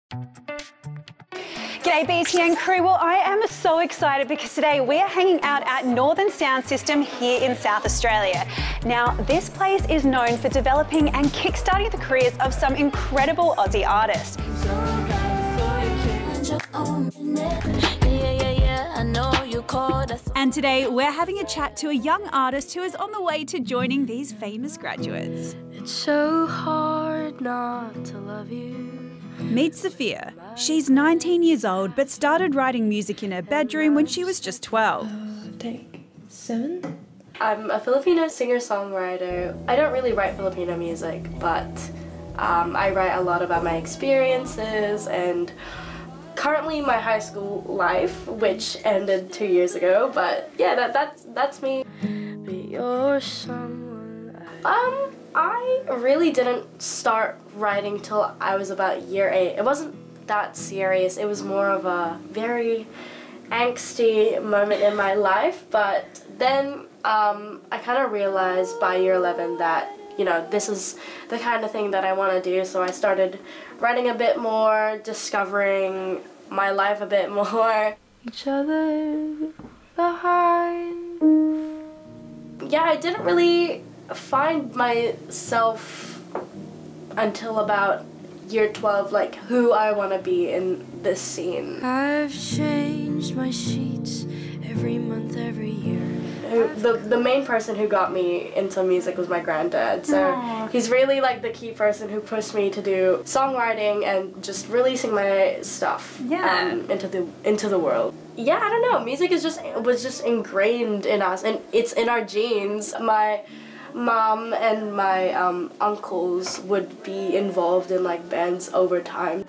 G'day BTN crew. Well, I am so excited because today we are hanging out at Northern Sound System here in South Australia. Now, this place is known for developing and kickstarting the careers of some incredible Aussie artists. And today we're having a chat to a young artist who is on the way to joining these famous graduates. It's so hard not to love you. Meet Sofia. She's 19 years old but started writing music in her bedroom when she was just 12. Take 7. I'm a Filipino Singer Songwriter. I don't really write Filipino music, but I write a lot about my experiences and currently my high school life, which ended 2 years ago. But yeah, that's me. But you're someone I really didn't start writing till I was about year 8. It wasn't that serious. It was more of a very angsty moment in my life. But then I kind of realized by year 11 that, you know, this is the kind of thing that I want to do. So I started writing a bit more, discovering my life a bit more. Each other behind. Yeah, I didn't really find myself until about year 12, like who I want to be in this scene. I've changed my sheets every month, every year. The main person who got me into music was my granddad, so he's really like the key person who pushed me to do songwriting and just releasing my stuff into the world. Yeah, I don't know. Music was just ingrained in us, and it's in our genes. My mom and my uncles would be involved in like bands over time.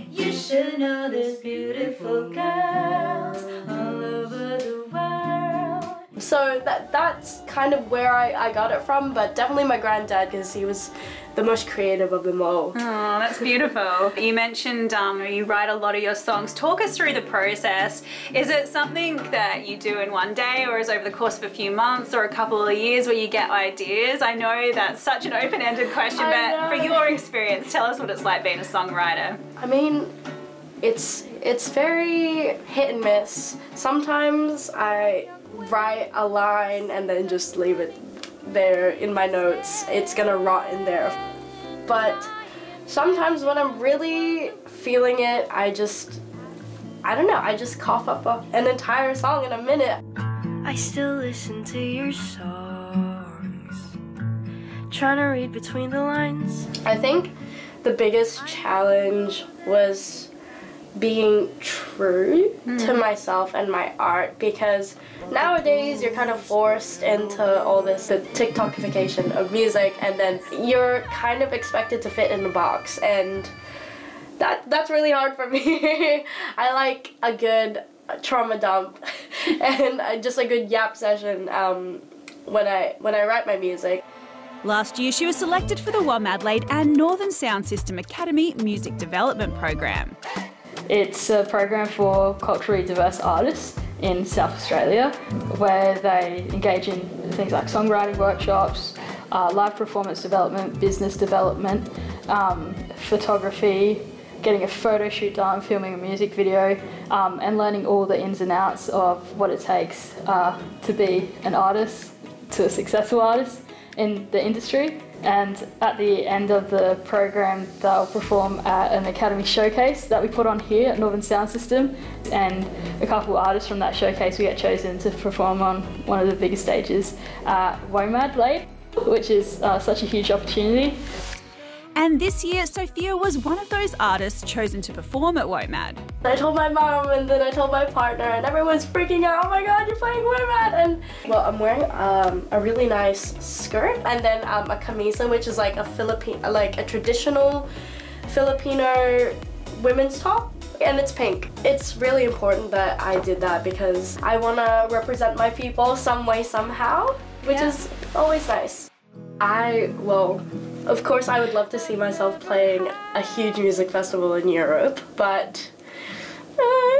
You should know there's beautiful girls all over the world. So that's kind of where I got it from, but definitely my granddad, because he was the most creative of them all. Oh, that's beautiful. You mentioned you write a lot of your songs. Talk us through the process. Is it something that you do in one day, or is it over the course of a few months or a couple of years where you get ideas? I know that's such an open-ended question, but for your experience, tell us what it's like being a songwriter. I mean, it's very hit and miss. Sometimes I write a line and then just leave it there in my notes. It's gonna rot in there. But sometimes when I'm really feeling it, I just cough up an entire song in a minute. I still listen to your songs, trying to read between the lines. I think the biggest challenge was being true to myself and my art, because nowadays you're kind of forced into all this, the TikTokification of music, and then you're kind of expected to fit in a box, and that's really hard for me. I like a good trauma dump and just a good yap session when I write my music. Last year, she was selected for the WOMADelaide and Northern Sound System Academy Music Development Program. It's a program for culturally diverse artists in South Australia, where they engage in things like songwriting workshops, live performance development, business development, photography, getting a photo shoot done, filming a music video, and learning all the ins and outs of what it takes to be an artist, to a successful artist in the industry. And at the end of the program, they'll perform at an Academy showcase that we put on here at Northern Sound System, and a couple of artists from that showcase we get chosen to perform on one of the biggest stages at WOMADelaide, which is such a huge opportunity. And this year, Sofia was one of those artists chosen to perform at WOMAD. I told my mom, and then I told my partner, and everyone's freaking out. Oh my God, you're playing WOMAD! And well, I'm wearing a really nice skirt, and then a camisa, which is like a traditional Filipino women's top, and it's pink. It's really important that I did that because I want to represent my people some way, somehow, which is always nice. Of course I would love to see myself playing a huge music festival in Europe, but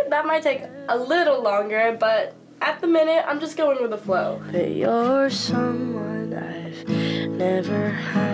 that might take a little longer, but at the minute I'm just going with the flow. But you're someone I've never had.